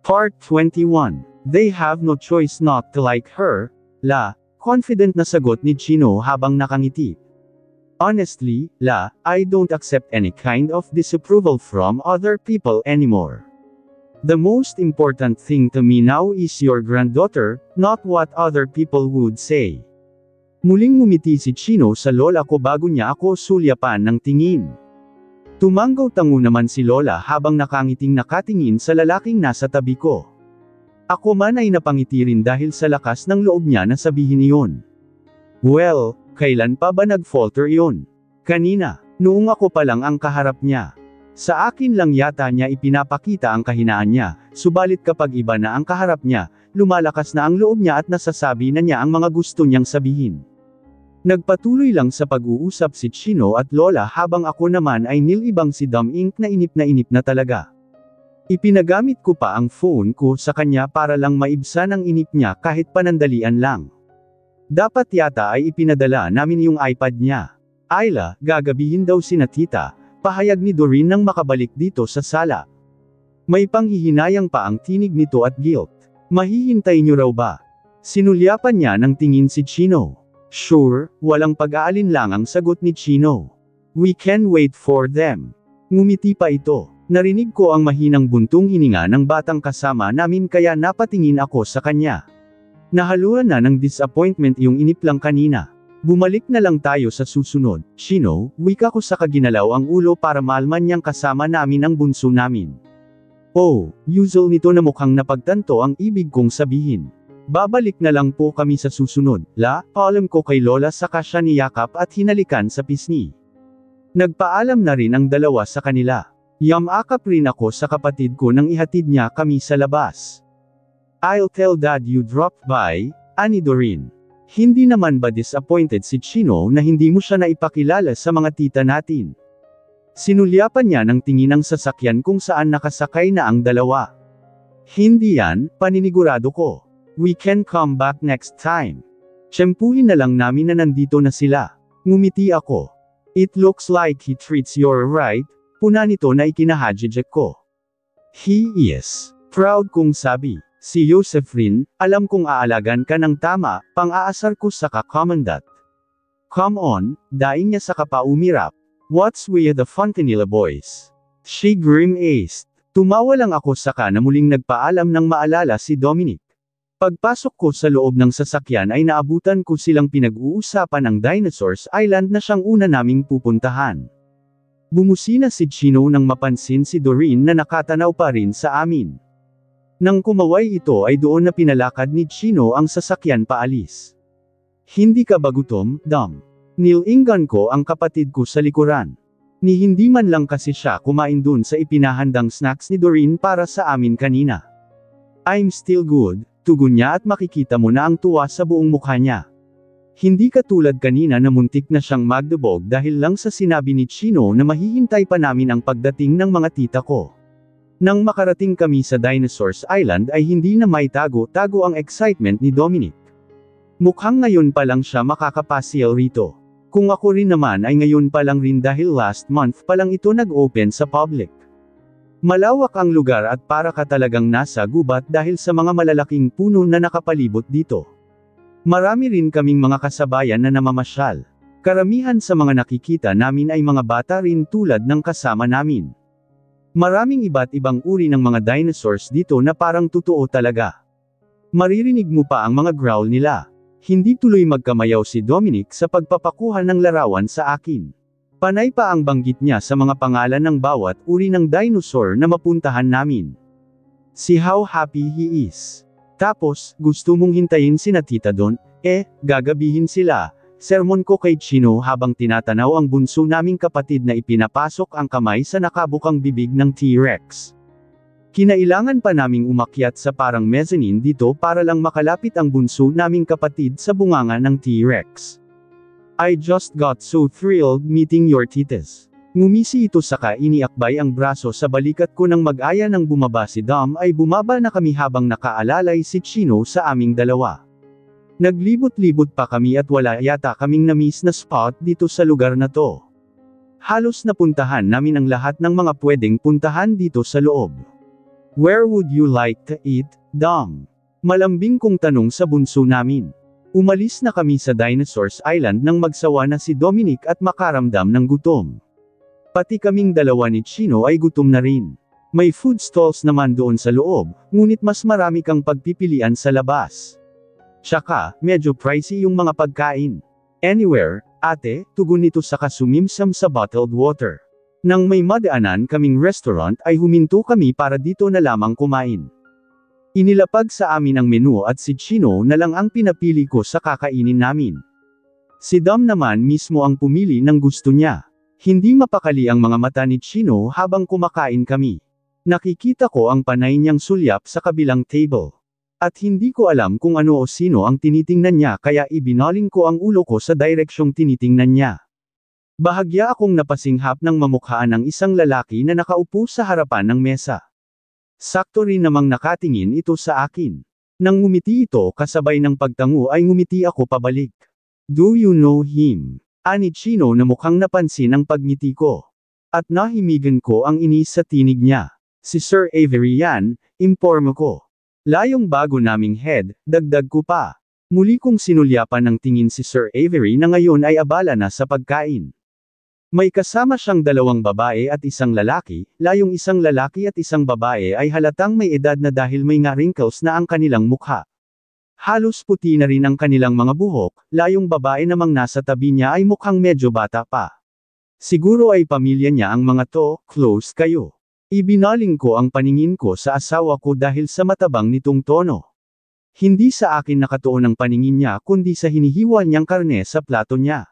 Part 21. They have no choice not to like her, La. Confident na sagot ni Chino habang nakangiti. Honestly, La, I don't accept any kind of disapproval from other people anymore. The most important thing to me now is your granddaughter, not what other people would say. Muling ngumiti si Chino sa lola ko bago niya ako sulyapan ng tingin. Tumanggaw-tango naman si Lola habang nakangiting nakatingin sa lalaking nasa tabi ko. Ako man ay napangiti rin dahil sa lakas ng loob niya na sabihin iyon. Well, kailan pa ba nag-falter iyon? Kanina, noong ako pa lang ang kaharap niya. Sa akin lang yata niya ipinapakita ang kahinaan niya, subalit kapag iba na ang kaharap niya, lumalakas na ang loob niya at nasasabi na niya ang mga gusto niyang sabihin. Nagpatuloy lang sa pag-uusap si Chino at Lola habang ako naman ay nilibang si Dom Inc. na inip na talaga. Ipinagamit ko pa ang phone ko sa kanya para lang maibsan ang inip niya kahit panandalian lang. Dapat yata ay ipinadala namin yung iPad niya. Ayla, gagabihin daw sina tita, pahayag ni Doreen nang makabalik dito sa sala. May panghihinayang pa ang tinig nito at guilt. Mahihintay niyo raw ba? Sinulyapan niya ng tingin si Chino. Sure, walang pag-aalinlangang sagot ni Chino. We can wait for them. Ngumiti pa ito. Narinig ko ang mahinang buntong hininga ng batang kasama namin kaya napatingin ako sa kanya. Nahaluan na ng disappointment yung inip lang kanina. Bumalik na lang tayo sa susunod. Chino, wika ko sa kaginalaw ang ulo para malman niyang kasama namin ang bunso namin. Oh, usual nito na mukhang napagtanto ang ibig kong sabihin. Babalik na lang po kami sa susunod, La, paalam ko kay Lola saka siya niyakap at hinalikan sa pisngi. Nagpaalam na rin ang dalawa sa kanila. Yamakap rin ako sa kapatid ko nang ihatid niya kami sa labas. I'll tell Dad you dropped by, ani Doreen. Hindi naman ba disappointed si Chino na hindi mo siya naipakilala sa mga tita natin? Sinulyapan niya ng tingin ang sasakyan kung saan nakasakay na ang dalawa. Hindi yan, paninigurado ko. We can come back next time. Tiyempuhin na lang namin na nandito na sila. Ngumiti ako. It looks like he treats you right, puna nito na ikinahadjejek ko. He is. Proud kong sabi. Si Josephine, alam kong aalagan ka ng tama, pang-aasar ko sa ka-commandant. Come on, daing niya sa kapaumirap. What's with the Fontanilla boys? She grim-aced. Tumawa lang ako saka na muling nagpaalam ng maalala si Dominic. Pagpasok ko sa loob ng sasakyan ay naabutan ko silang pinag-uusapan ang Dinosaurs Island na siyang una naming pupuntahan. Bumusina si Chino nang mapansin si Doreen na nakatanaw pa rin sa amin. Nang kumaway ito ay doon na pinalakad ni Chino ang sasakyan paalis. Hindi ka ba gutom, Dom? Nilingan ko ang kapatid ko sa likuran. Ni hindi man lang kasi siya kumain dun sa ipinahandang snacks ni Doreen para sa amin kanina. I'm still good. Tugon niya at makikita mo na ang tuwa sa buong mukha niya. Hindi katulad kanina na muntik na siyang magdebog dahil lang sa sinabi ni Chino na mahihintay pa namin ang pagdating ng mga tita ko. Nang makarating kami sa Dinosaurs Island ay hindi na may tago-tago ang excitement ni Dominic. Mukhang ngayon pa lang siya makakapasyal rito. Kung ako rin naman ay ngayon pa lang rin dahil last month pa lang ito nag-open sa public. Malawak ang lugar at para ka talagang nasa gubat dahil sa mga malalaking puno na nakapalibot dito. Marami rin kaming mga kasabayan na namamasyal. Karamihan sa mga nakikita namin ay mga bata rin tulad ng kasama namin. Maraming iba't ibang uri ng mga dinosaurs dito na parang totoo talaga. Maririnig mo pa ang mga growl nila. Hindi tuloy magkamayaw si Dominic sa pagpapakuha ng larawan sa akin. Panay pa ang banggit niya sa mga pangalan ng bawat uri ng dinosaur na mapuntahan namin. See how happy he is. Tapos, gusto mong hintayin sina tita doon? Gagabihin sila. Sermon ko kay Chino habang tinatanaw ang bunso naming kapatid na ipinapasok ang kamay sa nakabukang bibig ng T-Rex. Kinailangan pa naming umakyat sa parang mezzanine dito para lang makalapit ang bunso naming kapatid sa bunganga ng T-Rex. I just got so thrilled meeting your titas. Ngumisi ito saka iniakbay ang braso sa balikat ko nang mag-aya ng bumaba si Dom ay bumaba na kami habang nakaalalay si Chino sa aming dalawa. Naglibot-libot pa kami at wala yata kaming na-miss na spot dito sa lugar na to. Halos napuntahan namin ang lahat ng mga pwedeng puntahan dito sa loob. Where would you like to eat, Dom? Malambing kong tanong sa bunso namin. Umalis na kami sa Dinosaurs Island nang magsawa na si Dominic at makaramdam ng gutom. Pati kaming dalawa ni Chino ay gutom na rin. May food stalls naman doon sa loob, ngunit mas marami kang pagpipilian sa labas. Tsaka, medyo pricey yung mga pagkain. Anywhere, ate, tugon nito sa kasumimsam sa bottled water. Nang may madaanan kaming restaurant ay huminto kami para dito na lamang kumain. Inilapag sa amin ang menu at si Chino na lang ang pinapili ko sa kakainin namin. Si Dom naman mismo ang pumili ng gusto niya. Hindi mapakali ang mga mata ni Chino habang kumakain kami. Nakikita ko ang panay niyang sulyap sa kabilang table. At hindi ko alam kung ano o sino ang tinitingnan niya kaya ibinaling ko ang ulo ko sa direksyong tinitingnan niya. Bahagya akong napasinghap ng mamukhaan ng isang lalaki na nakaupo sa harapan ng mesa. Sakto rin namang nakatingin ito sa akin. Nang ngumiti ito kasabay ng pagtango ay ngumiti ako pabalik. Do you know him? Ani Chino na mukhang napansin ang pagngiti ko. At nahimigan ko ang inis sa tinig niya. Si Sir Avery yan, impormo ko. Layong bago naming head, dagdag ko pa. Muli kong sinulyapan ng tingin si Sir Avery na ngayon ay abala na sa pagkain. May kasama siyang dalawang babae at isang lalaki, layong isang lalaki at isang babae ay halatang may edad na dahil may nga wrinkles na ang kanilang mukha. Halos puti na rin ang kanilang mga buhok, layong babae namang nasa tabi niya ay mukhang medyo bata pa. Siguro ay pamilya niya ang mga to, close kayo. Ibinaling ko ang paningin ko sa asawa ko dahil sa matabang nitong tono. Hindi sa akin nakatuon ang paningin niya kundi sa hinihiwa niyang karne sa plato niya.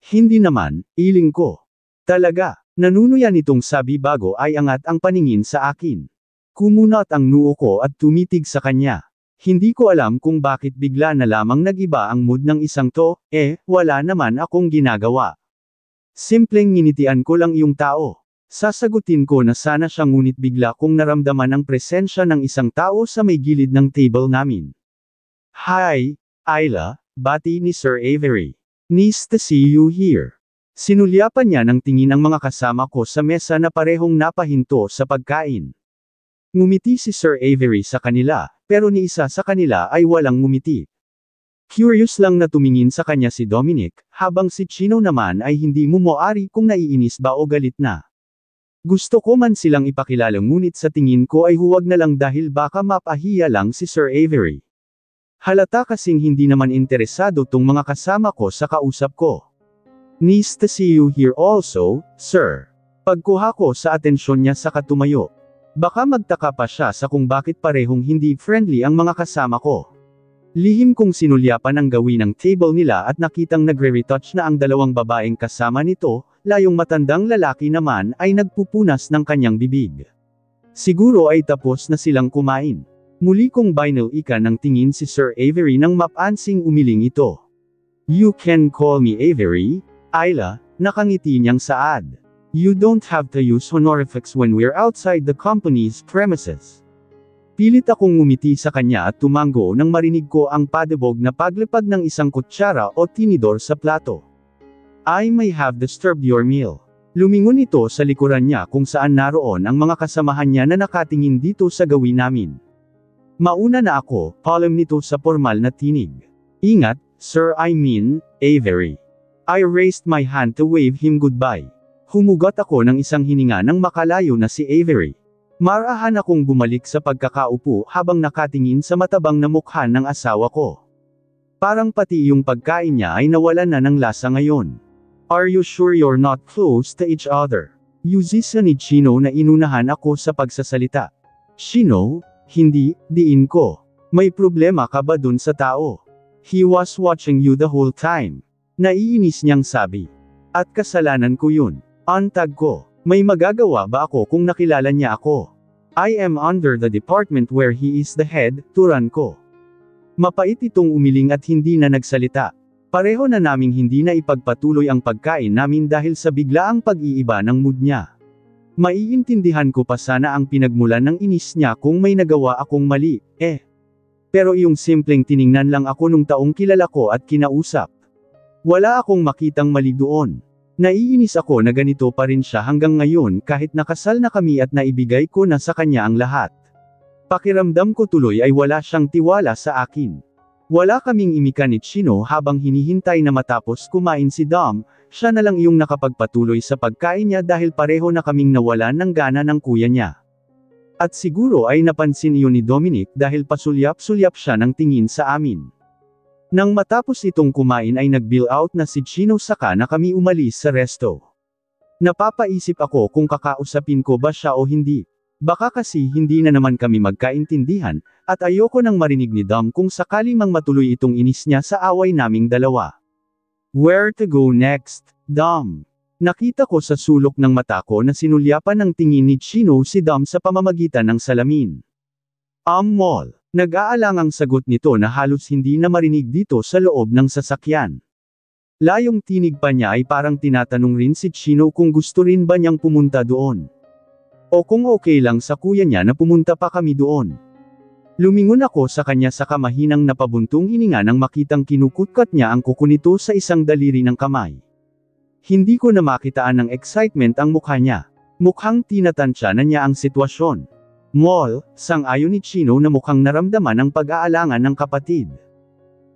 Hindi naman, iling ko. Talaga, nanunuyan itong sabi bago ay angat ang paningin sa akin. Kumunat ang noo ko at tumitig sa kanya. Hindi ko alam kung bakit bigla na lamang nag-iba ang mood ng isang to, wala naman akong ginagawa. Simpleng nginitian ko lang yung tao. Sasagutin ko na sana siya ngunit bigla kong naramdaman ang presensya ng isang tao sa may gilid ng table namin. Hi, Ayla, bati ni Sir Avery. Nice to see you here. Sinulyapan niya ng tingin ang mga kasama ko sa mesa na parehong napahinto sa pagkain. Ngumiti si Sir Avery sa kanila, pero ni isa sa kanila ay walang ngumiti. Curious lang na tumingin sa kanya si Dominic, habang si Chino naman ay hindi mumuari kung naiinis ba o galit na. Gusto ko man silang ipakilala ngunit sa tingin ko ay huwag na lang dahil baka mapahiya lang si Sir Avery. Halata kasing hindi naman interesado tong mga kasama ko sa kausap ko. Nice to see you here also, sir. Pagkuha ko sa atensyon niya sa katumayo. Baka magtaka pa siya sa kung bakit parehong hindi friendly ang mga kasama ko. Lihim kong sinulyapan ang gawin ng table nila at nakitang nagre-retouch na ang dalawang babaeng kasama nito, layong matandang lalaki naman ay nagpupunas ng kanyang bibig. Siguro ay tapos na silang kumain. Muli kong binalikan ng tingin si Sir Avery nang mapansing umiling ito. You can call me Avery, Ayla, nakangiti niyang saad. You don't have to use honorifics when we're outside the company's premises. Pilit akong ngumiti sa kanya at tumango nang marinig ko ang padebog na paglapag ng isang kutsara o tinidor sa plato. I may have disturbed your meal. Lumingon ito sa likuran niya kung saan naroon ang mga kasamahan niya na nakatingin dito sa gawin namin. Mauna na ako, palem nito sa formal na tinig. Ingat, sir, I mean, Avery. I raised my hand to wave him goodbye. Humugot ako ng isang hininga nang makalayo na si Avery. Marahan akong bumalik sa pagkakaupo habang nakatingin sa matabang na mukha ng asawa ko. Parang pati yung pagkain niya ay nawalan na ng lasa ngayon. Are you sure you're not close to each other? Yuzisa ni Chino na inunahan ako sa pagsasalita. Chino? Hindi, diin ko. May problema ka ba dun sa tao? He was watching you the whole time. Naiinis niyang sabi. At kasalanan ko yun. Antag ko. May magagawa ba ako kung nakilala niya ako? I am under the department where he is the head, turan ko. Mapait itong umiling at hindi na nagsalita. Pareho na naming hindi na ipagpatuloy ang pagkain namin dahil sa biglaang pag-iiba ng mood niya. Maiintindihan ko pa sana ang pinagmulan ng inis niya kung may nagawa akong mali, Pero iyong simpleng tiningnan lang ako nung taong kilala ko at kinausap. Wala akong makitang mali doon. Naiinis ako na ganito pa rin siya hanggang ngayon kahit nakasal na kami at naibigay ko na sa kanya ang lahat. Pakiramdam ko tuloy ay wala siyang tiwala sa akin. Wala kaming imika ni Chino habang hinihintay na matapos kumain si Dom, siya na lang iyong nakapagpatuloy sa pagkain niya dahil pareho na kaming nawalan ng gana ng kuya niya. At siguro ay napansin iyon ni Dominic dahil pasulyap-sulyap siya ng tingin sa amin. Nang matapos itong kumain ay nag-bill out na si Chino saka na kami umalis sa resto. Napapaisip ako kung kakausapin ko ba siya o hindi. Baka kasi hindi na naman kami magkaintindihan, at ayoko nang marinig ni Dom kung sakali mang matuloy itong inis niya sa away naming dalawa. Where to go next, Dom? Nakita ko sa sulok ng mata ko na sinulyapan ng tingin ni Chino si Dom sa pamamagitan ng salamin. Mall. Nag-aalangang sagot nito na halos hindi na marinig dito sa loob ng sasakyan. Layong tinig pa niya ay parang tinatanong rin si Chino kung gusto rin ba niyang pumunta doon. O kung okay lang sa kuya niya na pumunta pa kami doon. Lumingon ako sa kanya sa kamahinang napabuntong hininga nang makitang kinukutkat niya ang kuko nito sa isang daliri ng kamay. Hindi ko na makitaan ng excitement ang mukha niya. Mukhang tinatansya na niya ang sitwasyon. Mall, sang-ayon ni Chino na mukhang naramdaman ang pag-aalangan ng kapatid.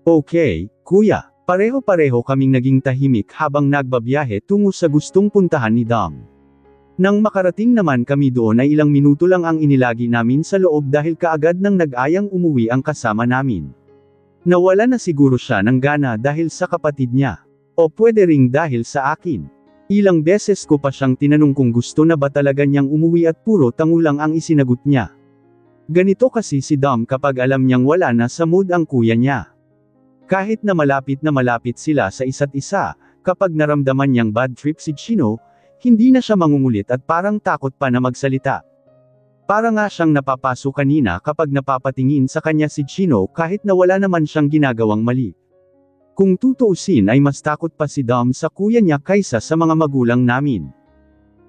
Okay, kuya. Pareho-pareho kaming naging tahimik habang nagbabiyahe tungo sa gustong puntahan ni Dom. Nang makarating naman kami doon ay ilang minuto lang ang inilagi namin sa loob dahil kaagad nang nag-ayang umuwi ang kasama namin. Nawala na siguro siya ng gana dahil sa kapatid niya. O pwede ring dahil sa akin. Ilang beses ko pa siyang tinanong kung gusto na ba talaga niyang umuwi at puro tangulang ang isinagot niya. Ganito kasi si Dom kapag alam niyang wala na sa mood ang kuya niya. Kahit na malapit sila sa isa't isa, kapag naramdaman niyang bad trip si Chino, hindi na siya mangungulit at parang takot pa na magsalita. Para nga siyang napapaso kanina kapag napapatingin sa kanya si Chino kahit na wala naman siyang ginagawang mali. Kung tutuusin ay mas takot pa si Dom sa kuya niya kaysa sa mga magulang namin.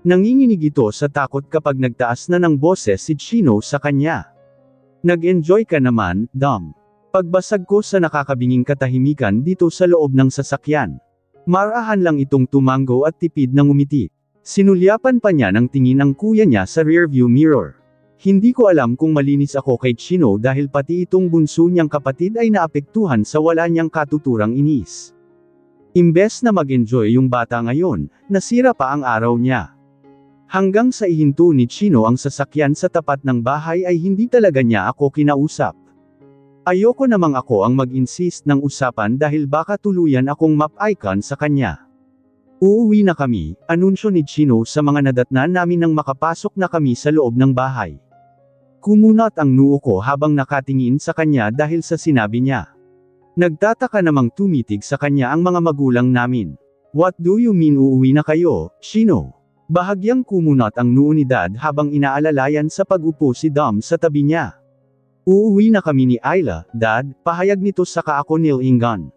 Nanginginig ito sa takot kapag nagtaas na ng boses si Chino sa kanya. Nag-enjoy ka naman, Dom. Pagbasag ko sa nakakabinging katahimikan dito sa loob ng sasakyan. Marahan lang itong tumango at tipid ng umiti. Sinulyapan pa niya ng tingin ang kuya niya sa rearview mirror. Hindi ko alam kung malinis ako kay Chino dahil pati itong bunso niyang kapatid ay naapektuhan sa wala niyang katuturang inis. Imbes na mag-enjoy yung bata ngayon, nasira pa ang araw niya. Hanggang sa ihinto ni Chino ang sasakyan sa tapat ng bahay ay hindi talaga niya ako kinausap. Ayoko namang ako ang mag-insist ng usapan dahil baka tuluyan akong map-icon sa kanya. Uuwi na kami, anunsyo ni Chino sa mga nadatnan namin nang makapasok na kami sa loob ng bahay. Kumunat ang noo ko habang nakatingin sa kanya dahil sa sinabi niya. Nagtataka namang tumitig sa kanya ang mga magulang namin. What do you mean uuwi na kayo, Chino? Bahagyang kumunat ang noo ni Dad habang inaalalayan sa pag-upo si Dom sa tabi niya. Uuwi na kami ni Ayla, Dad, pahayag nito saka ako nilingan.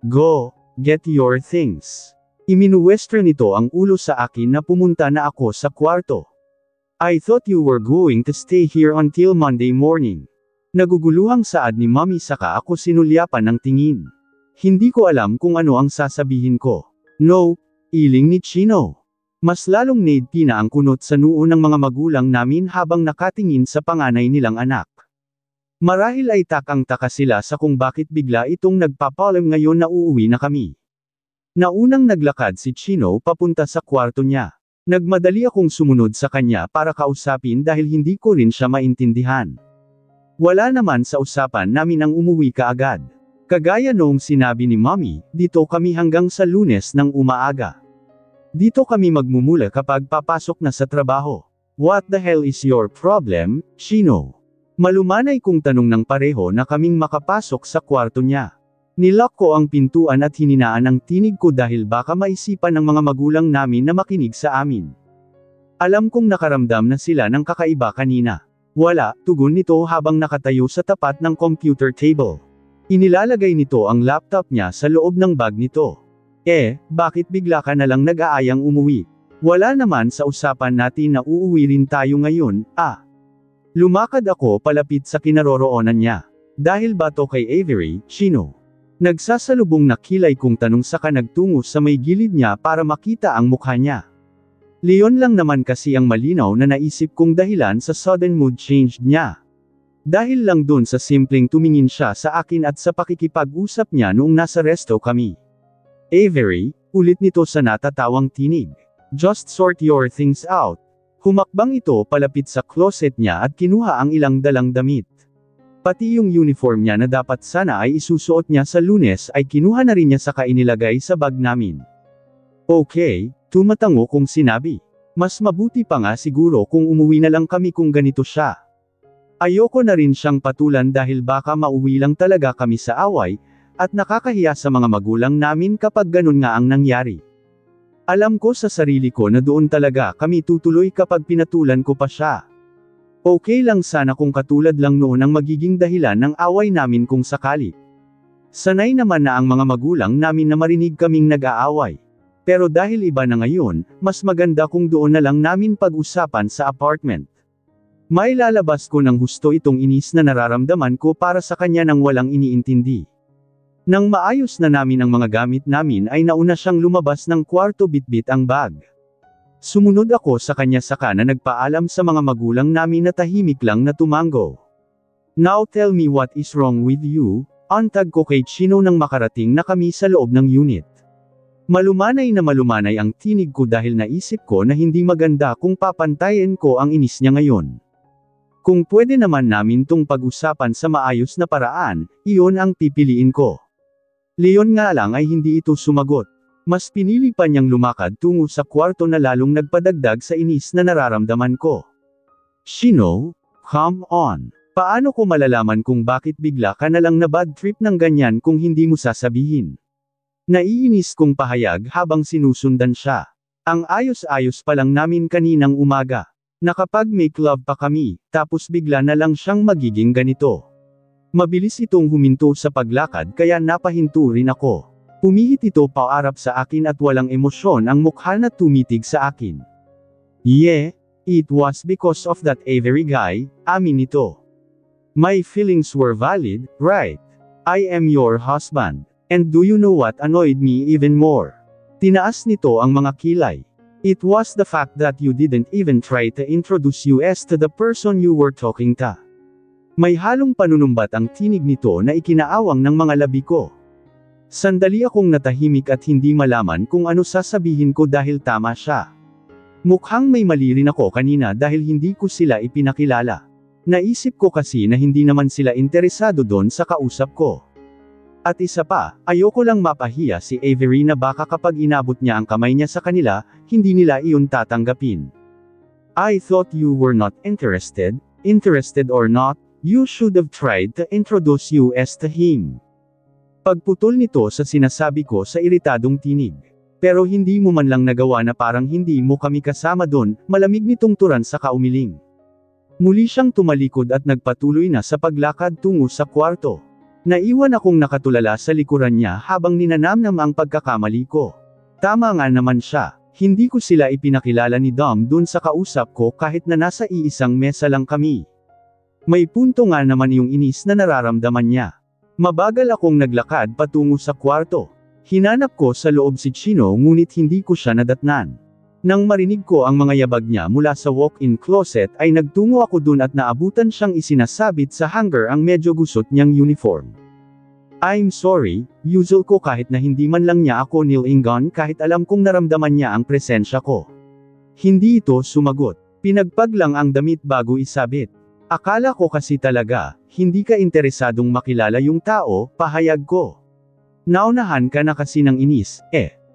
Go, get your things. Iminuwestro nito ang ulo sa akin na pumunta na ako sa kwarto. I thought you were going to stay here until Monday morning. Naguguluhang saad ni Mommy saka ako sinulyapan ng tingin. Hindi ko alam kung ano ang sasabihin ko. No, iling ni Chino. Mas lalong naidpi na ang kunot sa noo ng mga magulang namin habang nakatingin sa panganay nilang anak. Marahil ay takang-taka sila sa kung bakit bigla itong nagpapalam ngayon na uuwi na kami. Naunang naglakad si Chino papunta sa kwarto niya. Nagmadali akong sumunod sa kanya para kausapin dahil hindi ko rin siya maintindihan. Wala naman sa usapan namin ang umuwi kaagad. Kagaya noong sinabi ni Mommy, dito kami hanggang sa Lunes ng umaaga. Dito kami magmumula kapag papasok na sa trabaho. What the hell is your problem, Chino? Malumanay kong tanong ng pareho na kaming makapasok sa kwarto niya. Nilock ko ang pintuan at hininaan ang tinig ko dahil baka maisipan ng mga magulang namin na makinig sa amin. Alam kong nakaramdam na sila ng kakaiba kanina. Wala, tugon nito habang nakatayo sa tapat ng computer table. Inilalagay nito ang laptop niya sa loob ng bag nito. Bakit bigla ka na lang nag-aayang umuwi? Wala naman sa usapan natin na uuwi rin tayo ngayon, Lumakad ako palapit sa kinaroroonan niya. Dahil ba to kay Avery, Chino? Nagsasalubong na kilay kong tanong saka nagtungo sa may gilid niya para makita ang mukha niya. Leon lang naman kasi ang malinaw na naisip kong dahilan sa sudden mood change niya. Dahil lang dun sa simpleng tumingin siya sa akin at sa pakikipag-usap niya noong nasa resto kami. Avery, ulit nito sa natatawang tinig. Just sort your things out. Humakbang ito palapit sa closet niya at kinuha ang ilang dalang damit. Pati yung uniform niya na dapat sana ay isusuot niya sa Lunes ay kinuha na rin niya saka inilagay sa bag namin. Okay, tumatango kong sinabi. Mas mabuti pa nga siguro kung umuwi na lang kami kung ganito siya. Ayoko na rin siyang patulan dahil baka mauwi lang talaga kami sa away, at nakakahiya sa mga magulang namin kapag ganun nga ang nangyari. Alam ko sa sarili ko na doon talaga kami tutuloy kapag pinatulan ko pa siya. Okay lang sana kung katulad lang noon ang magiging dahilan ng away namin kung sakali. Sanay naman na ang mga magulang namin na marinig kaming nag-aaway. Pero dahil iba na ngayon, mas maganda kung doon na lang namin pag-usapan sa apartment. May lalabas ko ng husto itong inis na nararamdaman ko para sa kanya nang walang iniintindi. Nang maayos na namin ang mga gamit namin ay nauna siyang lumabas ng kwarto bitbit ang bag. Sumunod ako sa kanya saka na nagpaalam sa mga magulang namin na tahimik lang na tumango. Now tell me what is wrong with you, antag ko kay Chino nang makarating na kami sa loob ng unit. Malumanay na malumanay ang tinig ko dahil naisip ko na hindi maganda kung papantayin ko ang inis niya ngayon. Kung pwede naman namin tong pag-usapan sa maayos na paraan, iyon ang pipiliin ko. Leon nga lang ay hindi ito sumagot. Mas pinili pa niyang lumakad tungo sa kwarto na lalong nagpadagdag sa inis na nararamdaman ko. Chino, come on. Paano ko malalaman kung bakit bigla ka na lang na bad trip ng ganyan kung hindi mo sasabihin? Naiinis kong pahayag habang sinusundan siya. Ang ayos-ayos pa lang namin kaninang umaga. Nakapag-make love pa kami, tapos bigla na lang siyang magiging ganito. Mabilis itong huminto sa paglakad kaya napahinto rin ako. Pumihit ito paarap sa akin at walang emosyon ang mukha na tumitig sa akin. Yeah, it was because of that Avery guy, amin ito. My feelings were valid, right? I am your husband. And do you know what annoyed me even more? Tinaas nito ang mga kilay. It was the fact that you didn't even try to introduce us to the person you were talking to. May halong panunumbat ang tinig nito na ikinaawang ng mga labi ko. Sandali akong natahimik at hindi malaman kung ano sasabihin ko dahil tama siya. Mukhang may mali rin ako kanina dahil hindi ko sila ipinakilala. Naisip ko kasi na hindi naman sila interesado doon sa kausap ko. At isa pa, ayoko lang mapahiya si Avery na baka kapag inabot niya ang kamay niya sa kanila, hindi nila iyon tatanggapin. I thought you were not interested or not, you should have tried to introduce us to him. Pagputol nito sa sinasabi ko sa iritadong tinig. Pero hindi mo man lang nagawa na parang hindi mo kami kasama doon, malamig nitong turan sa kaumiling. Muli siyang tumalikod at nagpatuloy na sa paglakad tungo sa kwarto. Naiwan akong nakatulala sa likuran niya habang ninanamnam ang pagkakamali ko. Tama nga naman siya, hindi ko sila ipinakilala ni Dom dun sa kausap ko kahit na nasa iisang mesa lang kami. May punto nga naman yung inis na nararamdaman niya. Mabagal akong naglakad patungo sa kwarto. Hinanap ko sa loob si Chino ngunit hindi ko siya nadatnan. Nang marinig ko ang mga yabag niya mula sa walk-in closet ay nagtungo ako dun at naabutan siyang isinasabit sa hanger ang medyo gusot niyang uniform. I'm sorry, usual ko kahit na hindi man lang niya ako nilingon kahit alam kong naramdaman niya ang presensya ko. Hindi ito sumagot. Pinagpag lang ang damit bago isabit. Akala ko kasi talaga, hindi ka interesadong makilala yung tao, pahayag ko. Naunahan ka na kasi ng inis,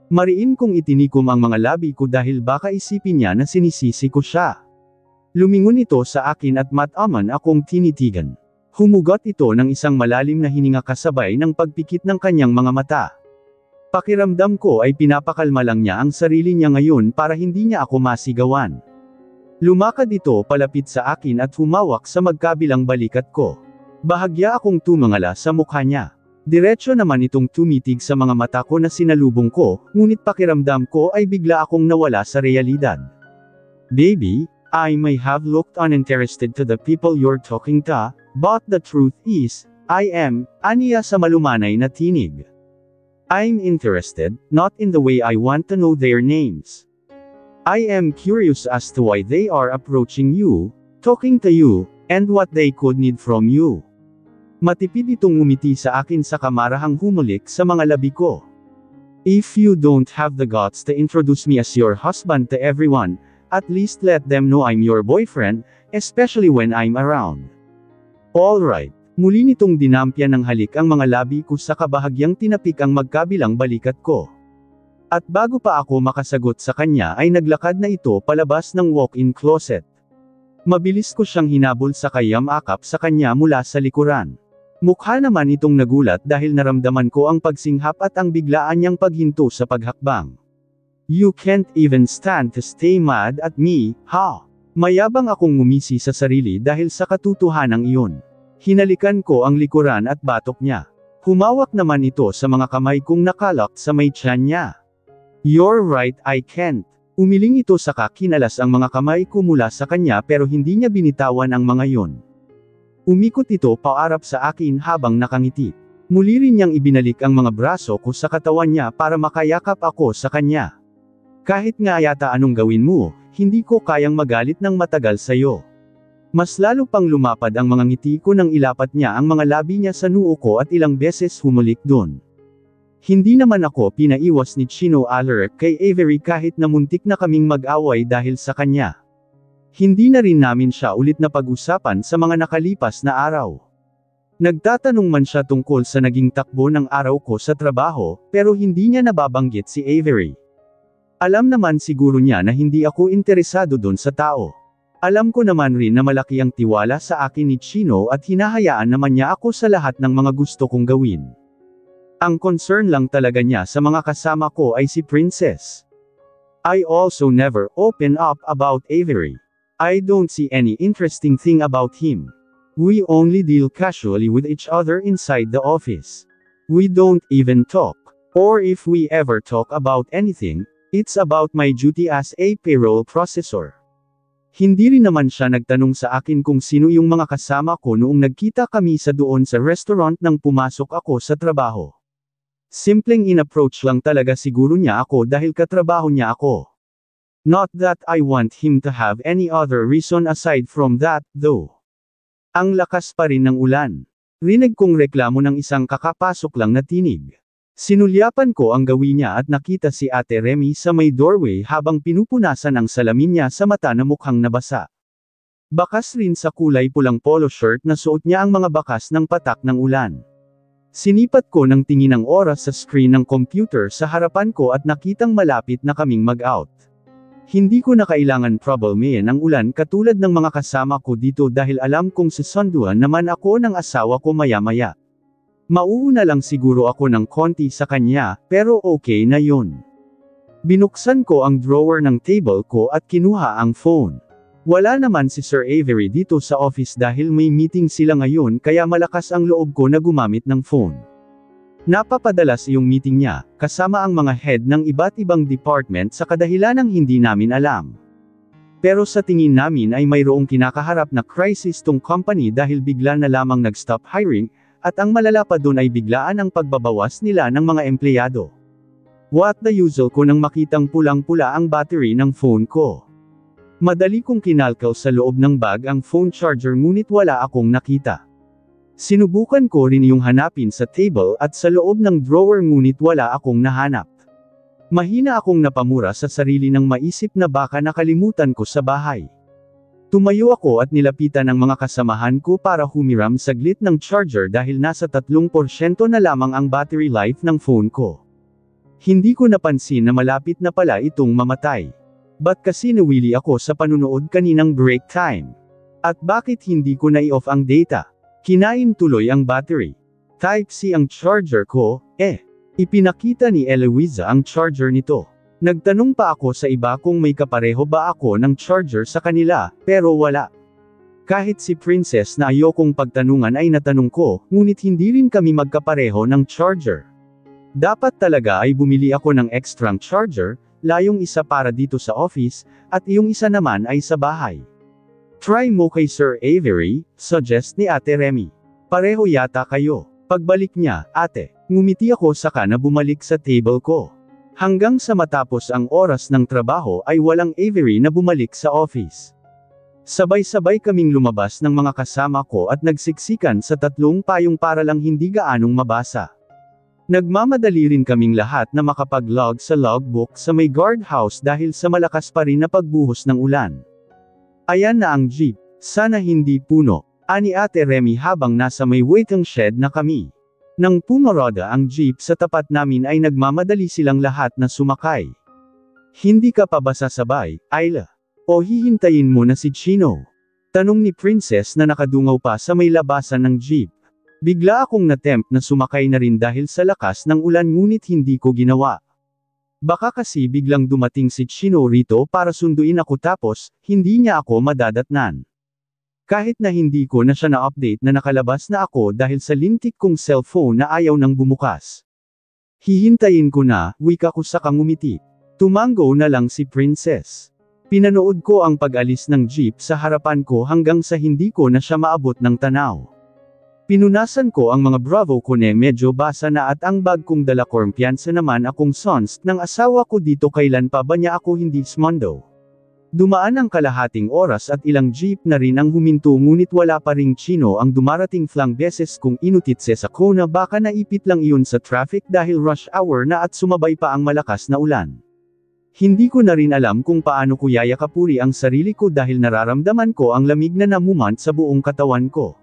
mariin kong itinikom ang mga labi ko dahil baka isipin niya na sinisisi ko siya. Lumingon ito sa akin at mataman akong tinitigan. Humugot ito ng isang malalim na hininga kasabay ng pagpikit ng kanyang mga mata. Pakiramdam ko ay pinapakalma lang niya ang sarili niya ngayon para hindi niya ako masigawan. Lumakad ito palapit sa akin at humawak sa magkabilang balikat ko. Bahagya akong tumangala sa mukha niya. Diretso naman itong tumitig sa mga mata ko na sinalubong ko, ngunit pakiramdam ko ay bigla akong nawala sa realidad. Baby, I may have looked uninterested to the people you're talking to, but the truth is, I am, aniya sa malumanay na tinig. I'm interested, not in the way I want to know their names. I am curious as to why they are approaching you, talking to you, and what they could need from you. Matipid itong ngumiti sa akin sa kamarahang humulik sa mga labi ko. If you don't have the guts to introduce me as your husband to everyone, at least let them know I'm your boyfriend, especially when I'm around. Alright. Muli nitong dinampyan ng halik ang mga labi ko sa kabahagyang tinapik ang magkabilang balikat ko. At bago pa ako makasagot sa kanya ay naglakad na ito palabas ng walk-in closet. Mabilis ko siyang hinabol sa kayam-akap sa kanya mula sa likuran. Mukha naman itong nagulat dahil naramdaman ko ang pagsinghap at ang biglaan niyang paghinto sa paghakbang. You can't even stand to stay mad at me, ha? Mayabang akong ngumisi sa sarili dahil sa katotohanang iyon. Hinalikan ko ang likuran at batok niya. Humawak naman ito sa mga kamay kong nakalock sa may tiyan niya. You're right, I can't. Umiling ito saka kinalas ang mga kamay ko mula sa kanya pero hindi niya binitawan ang mga yon. Umikot ito paarap sa akin habang nakangiti. Muli rin niyang ibinalik ang mga braso ko sa katawan niya para makayakap ako sa kanya. Kahit nga yata anong gawin mo, hindi ko kayang magalit ng matagal sa'yo. Mas lalo pang lumapad ang mga ngiti ko nang ilapat niya ang mga labi niya sa noo ko at ilang beses humulik doon. Hindi naman ako pinaiwas ni Chino Alaric kay Avery kahit na muntik na kaming mag-away dahil sa kanya. Hindi na rin namin siya ulit na pag-usapan sa mga nakalipas na araw. Nagtatanong man siya tungkol sa naging takbo ng araw ko sa trabaho, pero hindi niya nababanggit si Avery. Alam naman siguro niya na hindi ako interesado doon sa tao. Alam ko naman rin na malaki ang tiwala sa akin ni Chino at hinahayaan naman niya ako sa lahat ng mga gusto kong gawin. Ang concern lang talaga niya sa mga kasama ko ay si Princess. I also never open up about Avery. I don't see any interesting thing about him. We only deal casually with each other inside the office. We don't even talk. Or if we ever talk about anything, it's about my duty as a payroll processor. Hindi rin naman siya nagtanong sa akin kung sino yung mga kasama ko noong nagkita kami sa doon sa restaurant nang pumasok ako sa trabaho. Simpleng in-approach lang talaga siguro niya ako dahil katrabaho niya ako. Not that I want him to have any other reason aside from that, though. Ang lakas pa rin ng ulan. Rinig kong reklamo ng isang kakapasok lang na tinig. Sinulyapan ko ang gawin niya at nakita si Ate Remy sa may doorway habang pinupunasan ang salamin niya sa mata na mukhang nabasa. Bakas rin sa kulay pulang polo shirt na suot niya ang mga bakas ng patak ng ulan. Sinipat ko ng tingin ang oras sa screen ng computer sa harapan ko at nakitang malapit na kaming mag-out. Hindi ko na kailangan problemahin ang ulan katulad ng mga kasama ko dito dahil alam kong susunduan naman ako ng asawa ko maya-maya. Mauuna lang siguro ako ng konti sa kanya, pero okay na yun. Binuksan ko ang drawer ng table ko at kinuha ang phone. Wala naman si Sir Avery dito sa office dahil may meeting sila ngayon kaya malakas ang loob ko na gumamit ng phone. Napapadalas yung meeting niya, kasama ang mga head ng iba't ibang department sa kadahilanang hindi namin alam. Pero sa tingin namin ay mayroong kinakaharap na crisis tong company dahil bigla na lamang nag-stop hiring, at ang malala pa doon ay biglaan ang pagbabawas nila ng mga empleyado. What the usual ko nang makitang pulang-pula ang battery ng phone ko. Madali kong kinalkaw sa loob ng bag ang phone charger ngunit wala akong nakita. Sinubukan ko rin yung hanapin sa table at sa loob ng drawer ngunit wala akong nahanap. Mahina akong napamura sa sarili nang maisip na baka nakalimutan ko sa bahay. Tumayo ako at nilapitan ang mga kasamahan ko para humiram saglit ng charger dahil nasa 3% na lamang ang battery life ng phone ko. Hindi ko napansin na malapit na pala itong mamatay. Ba't kasi nawili ako sa panunood kaninang break time? At bakit hindi ko na-i-off ang data? Kinain tuloy ang battery. Type-C ang charger ko, Ipinakita ni Eloisa ang charger nito. Nagtanong pa ako sa iba kung may kapareho ba ako ng charger sa kanila, pero wala. Kahit si Princess na ayokong pagtanungan ay natanong ko, ngunit hindi rin kami magkapareho ng charger. Dapat talaga ay bumili ako ng extrang charger, layong isa para dito sa office, at yung isa naman ay sa bahay. Try mo kay Sir Avery, suggest ni Ate Remy. Pareho yata kayo. Pagbalik niya, ate, ngumiti ako saka na bumalik sa table ko. Hanggang sa matapos ang oras ng trabaho ay walang Avery na bumalik sa office. Sabay-sabay kaming lumabas ng mga kasama ko at nagsiksikan sa tatlong payong para lang hindi gaanong mabasa. Nagmamadali rin kaming lahat na makapag-log sa logbook sa may guardhouse dahil sa malakas pa rin na pagbuhos ng ulan. Ayan na ang jeep, sana hindi puno, ani Ate Remy habang nasa may waiting shed na kami. Nang pumaroda ang jeep sa tapat namin ay nagmamadali silang lahat na sumakay. Hindi ka pa ba sasabay, Ayla? O hihintayin mo na si Chino? Tanong ni Princess na nakadungaw pa sa may labasan ng jeep. Bigla akong natempt na sumakay na rin dahil sa lakas ng ulan ngunit hindi ko ginawa. Baka kasi biglang dumating si Chino rito para sunduin ako tapos, hindi niya ako madadatnan. Kahit na hindi ko na siya na-update na nakalabas na ako dahil sa lintik kong cellphone na ayaw nang bumukas. Hihintayin ko na, wika ko sa kangumiti. Tumango na lang si Princess. Pinanood ko ang pag-alis ng jeep sa harapan ko hanggang sa hindi ko na siya maabot ng tanaw. Pinunasan ko ang mga Bravo ko na medyo basa na at ang bag kong dala kumpiyansa naman akong sons ng asawa ko dito kailan pa ba niya ako hindi smondo. Dumaan ang kalahating oras at ilang jeep na rin ang huminto ngunit wala pa ring Chino ang dumarating flang beses kong inutitses ako na baka naipit lang iyon sa traffic dahil rush hour na at sumabay pa ang malakas na ulan. Hindi ko na rin alam kung paano ko yayakapuri ang sarili ko dahil nararamdaman ko ang lamig na namumant sa buong katawan ko.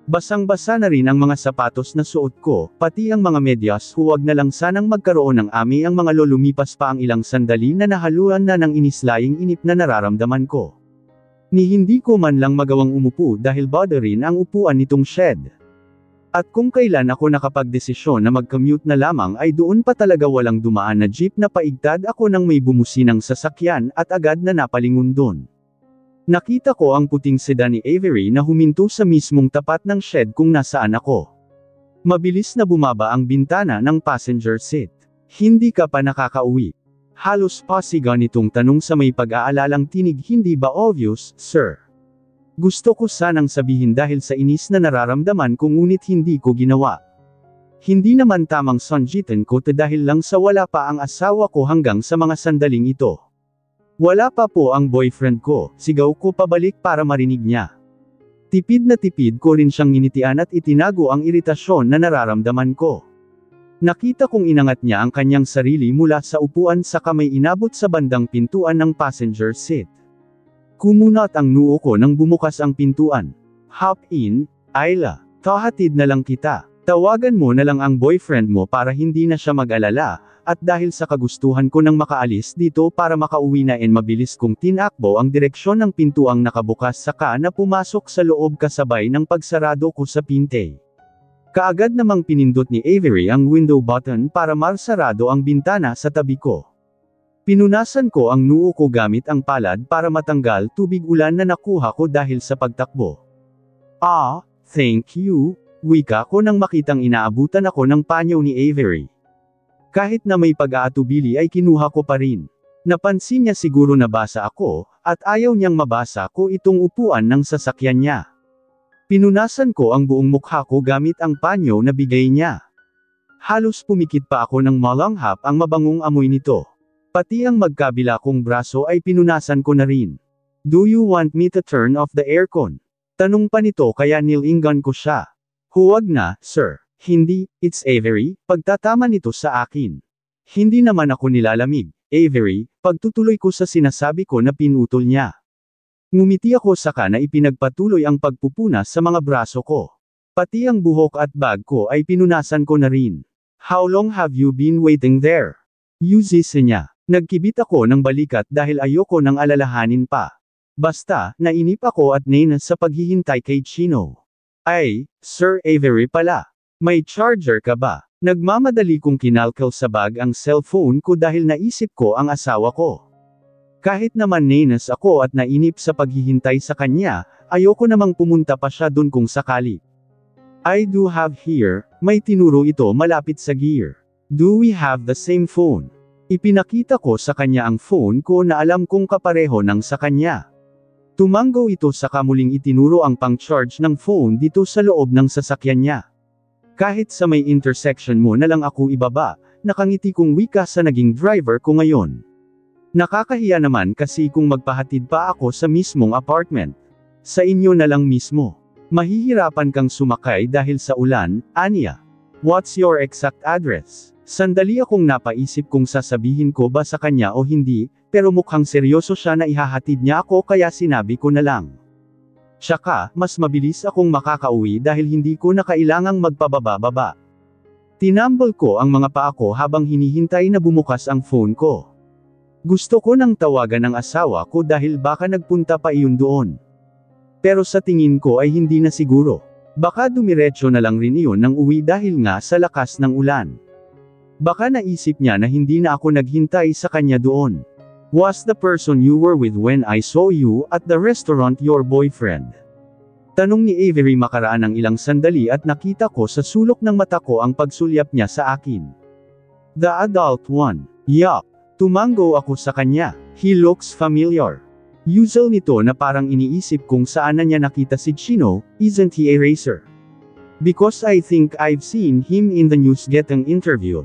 Basang-basa na rin ang mga sapatos na suot ko, pati ang mga medyas huwag na lang sanang magkaroon ng ami ang mga lumipas pa ang ilang sandali na nahaluan na ng inislaying inip na nararamdaman ko. Ni hindi ko man lang magawang umupo dahil botherin ang upuan nitong shed. At kung kailan ako nakapagdesisyon na mag-commute na lamang ay doon pa talaga walang dumaan na jeep na paigtad ako nang may bumusinang sasakyan at agad na napalingon doon. Nakita ko ang puting sedan ni Avery na huminto sa mismong tapat ng shed kung nasaan ako. Mabilis na bumaba ang bintana ng passenger seat. Hindi ka pa nakakauwi? Halos pasigan itong tanong sa may pag-aalalang tinig hindi ba obvious, sir? Gusto ko sanang sabihin dahil sa inis na nararamdaman ko ngunit hindi ko ginawa. Hindi naman tamang sanjitan ko dahil lang sa wala pa ang asawa ko hanggang sa mga sandaling ito. Wala pa po ang boyfriend ko, sigaw ko pabalik para marinig niya. Tipid na tipid ko rin siyang nginitian at itinago ang iritasyon na nararamdaman ko. Nakita kong inangat niya ang kanyang sarili mula sa upuan saka may inabot sa bandang pintuan ng passenger seat. Kumunat ang noo ko nang bumukas ang pintuan. Hop in, Ayla. Kahatid na lang kita. Tawagan mo na lang ang boyfriend mo para hindi na siya mag-alala. At dahil sa kagustuhan ko nang makaalis dito para makauwi na mabilis kong tinakbo ang direksyon ng pintuang nakabukas saka na pumasok sa loob kasabay ng pagsarado ko sa pinte. Kaagad namang pinindot ni Avery ang window button para marsarado ang bintana sa tabi ko. Pinunasan ko ang noo ko gamit ang palad para matanggal tubig ulan na nakuha ko dahil sa pagtakbo. Ah, thank you, wika ko nang makitang inaabutan ako ng panyo ni Avery. Kahit na may pag-aatubili ay kinuha ko pa rin. Napansin niya siguro na basa ako, at ayaw niyang mabasa ko itong upuan ng sasakyan niya. Pinunasan ko ang buong mukha ko gamit ang panyo na bigay niya. Halos pumikit pa ako ng malanghap ang mabangong amoy nito. Pati ang magkabila kong braso ay pinunasan ko na rin. Do you want me to turn off the aircon? Tanong pa nito kaya nilingan ko siya. Huwag na, sir. Hindi, it's Avery, pagtatama nito sa akin. Hindi naman ako nilalamig, Avery, pagtutuloy ko sa sinasabi ko na pinutol niya. Ngumiti ako saka na ipinagpatuloy ang pagpupunas sa mga braso ko. Pati ang buhok at bag ko ay pinunasan ko na rin. How long have you been waiting there? Yuzise niya. Nagkibit ako ng balikat dahil ayoko nang alalahanin pa. Basta, nainip ako at nainas sa paghihintay kay Chino. Ay, Sir Avery pala. May charger ka ba? Nagmamadali kong kinalkal sa bag ang cellphone ko dahil naisip ko ang asawa ko. Kahit naman nainas ako at nainip sa paghihintay sa kanya, ayoko namang pumunta pa siya dun kung sakali. I do have here, may tinuro ito malapit sa gear. Do we have the same phone? Ipinakita ko sa kanya ang phone ko na alam kong kapareho ng sa kanya. Tumango ito saka muling itinuro ang pang-charge ng phone dito sa loob ng sasakyan niya. Kahit sa may intersection mo na lang ako ibaba, nakangiti kong wika sa naging driver ko ngayon. Nakakahiya naman kasi kung magpahatid pa ako sa mismong apartment. Sa inyo na lang mismo. Mahihirapan kang sumakay dahil sa ulan, aniya. What's your exact address? Sandali akong napaisip kung sasabihin ko ba sa kanya o hindi, pero mukhang seryoso siya na ihahatid niya ako kaya sinabi ko na lang. Tsaka, mas mabilis akong makakauwi dahil hindi ko na kailangang magpababa-baba. Tinambol ko ang mga paa ko habang hinihintay na bumukas ang phone ko. Gusto ko nang tawagan ang asawa ko dahil baka nagpunta pa iyon doon. Pero sa tingin ko ay hindi na siguro. Baka dumiretso na lang rin iyon ng uwi dahil nga sa lakas ng ulan. Baka naisip niya na hindi na ako naghintay sa kanya doon. Was the person you were with when I saw you at the restaurant your boyfriend? Tanong ni Avery makaraan ng ilang sandali at nakita ko sa sulok ng mata ko ang pagsulyap niya sa akin. The adult one. Yup. Tumango ako sa kanya. He looks familiar. Usual nito na parang iniisip kung saan na niya nakita si Chino, isn't he a racer? Because I think I've seen him in the news getting interviewed.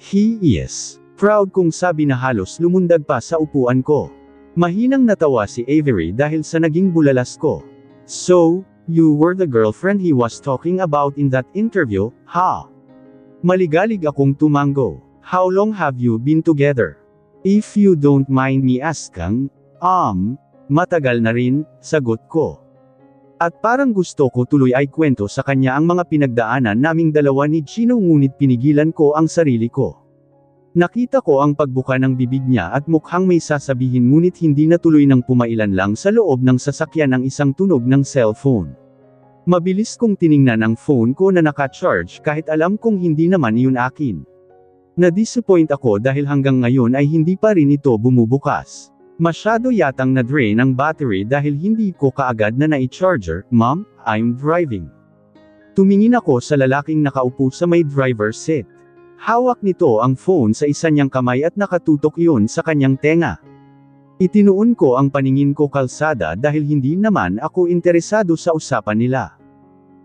He is. Proud kong sabi na halos lumundag pa sa upuan ko. Mahinang natawa si Avery dahil sa naging bulalas ko. So, you were the girlfriend he was talking about in that interview, ha? Maligalig akong tumango. How long have you been together? If you don't mind me asking, matagal na rin, sagot ko. At parang gusto ko tuloy ay kwento sa kanya ang mga pinagdaanan naming dalawa ni Chino ngunit pinigilan ko ang sarili ko. Nakita ko ang pagbuka ng bibig niya at mukhang may sasabihin ngunit hindi natuloy nang pumailan lang sa loob ng sasakyan ang isang tunog ng cellphone. Mabilis kong tiningnan ang phone ko na naka-charge kahit alam kong hindi naman iyon akin. Na-disappoint ako dahil hanggang ngayon ay hindi pa rin ito bumubukas. Masyado yatang na-drain ang battery dahil hindi ko kaagad na nai-charger. Mom, I'm driving. Tumingin ako sa lalaking nakaupo sa may driver's seat. Hawak nito ang phone sa isa niyang kamay at nakatutok iyon sa kanyang tenga. Itinuon ko ang paningin ko kalsada dahil hindi naman ako interesado sa usapan nila.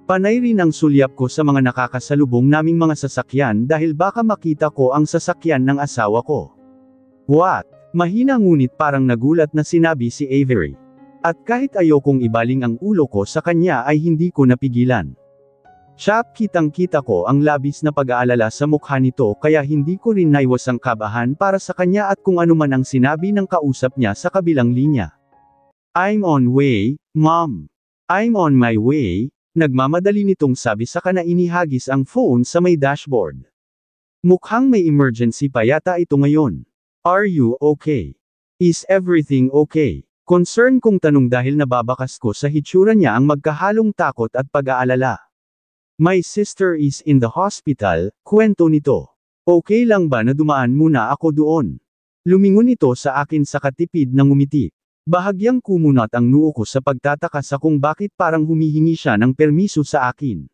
Panay rin ang sulyap ko sa mga nakakasalubong naming mga sasakyan dahil baka makita ko ang sasakyan ng asawa ko. What? Mahina ngunit parang nagulat na sinabi si Avery. At kahit ayokong ibaling ang ulo ko sa kanya ay hindi ko napigilan. Chap kitang-kita ko ang labis na pag-aalala sa mukha nito kaya hindi ko rin naiwas ang kabahan para sa kanya at kung ano man ang sinabi ng kausap niya sa kabilang linya. I'm on way, Mom. I'm on my way. Nagmamadali nitong sabi saka na inihagis ang phone sa may dashboard. Mukhang may emergency pa yata ito ngayon. Are you okay? Is everything okay? Concern kong tanong dahil nababakas ko sa hitsura niya ang magkahalong takot at pag-aalala. My sister is in the hospital, kwento nito. Okay lang ba na dumaan muna ako doon? Lumingon ito sa akin sa katipid ng ngumiti. Bahagyang kumunat ang noo ko sa pagtataka sa kung bakit parang humihingi siya ng permiso sa akin.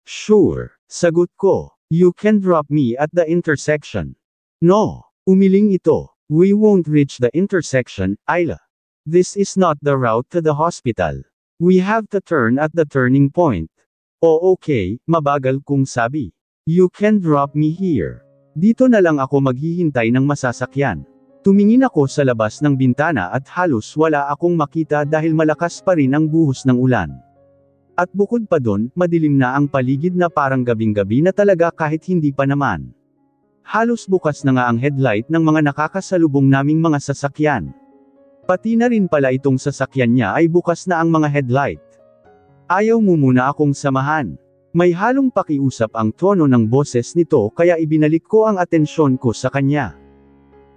Sure, sagot ko. You can drop me at the intersection. No, umiling ito. We won't reach the intersection, Ayla. This is not the route to the hospital. We have to turn at the turning point. Oh okay, mabagal kong sabi. You can drop me here. Dito na lang ako maghihintay ng masasakyan. Tumingin ako sa labas ng bintana at halos wala akong makita dahil malakas pa rin ang buhos ng ulan. At bukod pa dun, madilim na ang paligid na parang gabing-gabi na talaga kahit hindi pa naman. Halos bukas na nga ang headlight ng mga nakakasalubong naming mga sasakyan. Pati na rin pala itong sasakyan niya ay bukas na ang mga headlight. Ayaw mo muna akong samahan. May halong pakiusap ang tono ng boses nito kaya ibinalik ko ang atensyon ko sa kanya.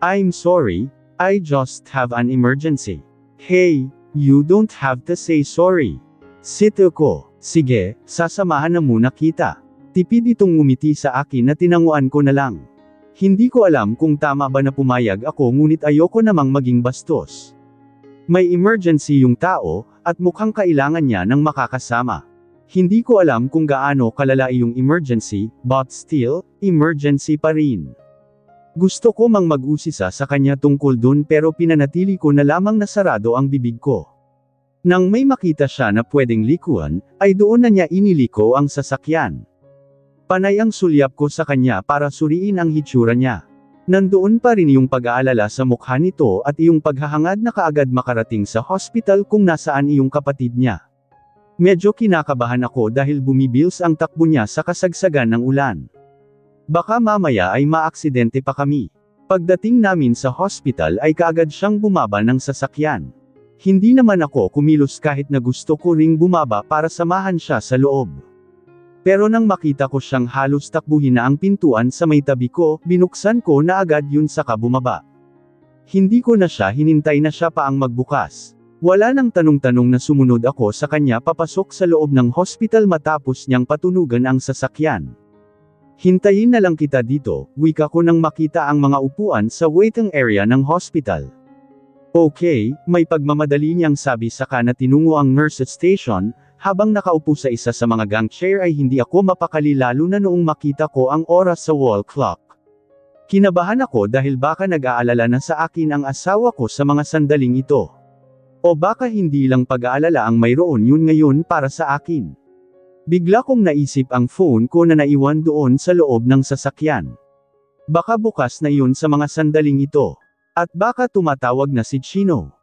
I'm sorry, I just have an emergency. Hey, you don't have to say sorry. Sito ko, sige, sasamahan na muna kita. Tipid itong ngumiti sa akin na tinanguan ko na lang. Hindi ko alam kung tama ba na pumayag ako ngunit ayoko namang maging bastos. May emergency yung tao, at mukhang kailangan niya ng makakasama. Hindi ko alam kung gaano kalala yung emergency, but still, emergency pa rin. Gusto ko mang mag-usisa sa kanya tungkol dun pero pinanatili ko na lamang na sarado ang bibig ko. Nang may makita siya na pwedeng likuan, ay doon na niya iniliko ang sasakyan. Panay ang sulyap ko sa kanya para suriin ang hitsura niya. Nandoon pa rin yung pag-aalala sa mukha nito at iyong paghahangad na kaagad makarating sa hospital kung nasaan iyong kapatid niya. Medyo kinakabahan ako dahil bumibils ang takbo niya sa kasagsagan ng ulan. Baka mamaya ay maaksidente pa kami. Pagdating namin sa hospital ay kaagad siyang bumaba ng sasakyan. Hindi naman ako kumilos kahit na gusto ko ring bumaba para samahan siya sa loob. Pero nang makita ko siyang halos takbuhin na ang pintuan sa may tabi ko, binuksan ko na agad yun saka bumaba. Hindi ko na siya hinintay na siya pa ang magbukas. Wala nang tanong-tanong na sumunod ako sa kanya papasok sa loob ng hospital matapos niyang patunugan ang sasakyan. Hintayin na lang kita dito, wika ko nang makita ang mga upuan sa waiting area ng hospital. Okay, may pagmamadali niyang sabi saka na tinungo ang nurse station, habang nakaupo sa isa sa mga gang chair ay hindi ako mapakali lalo na noong makita ko ang oras sa wall clock. Kinabahan ako dahil baka nag-aalala na sa akin ang asawa ko sa mga sandaling ito. O baka hindi lang pag-aalala ang mayroon yun ngayon para sa akin. Bigla kong naisip ang phone ko na naiwan doon sa loob ng sasakyan. Baka bukas na yun sa mga sandaling ito. At baka tumatawag na si Chino.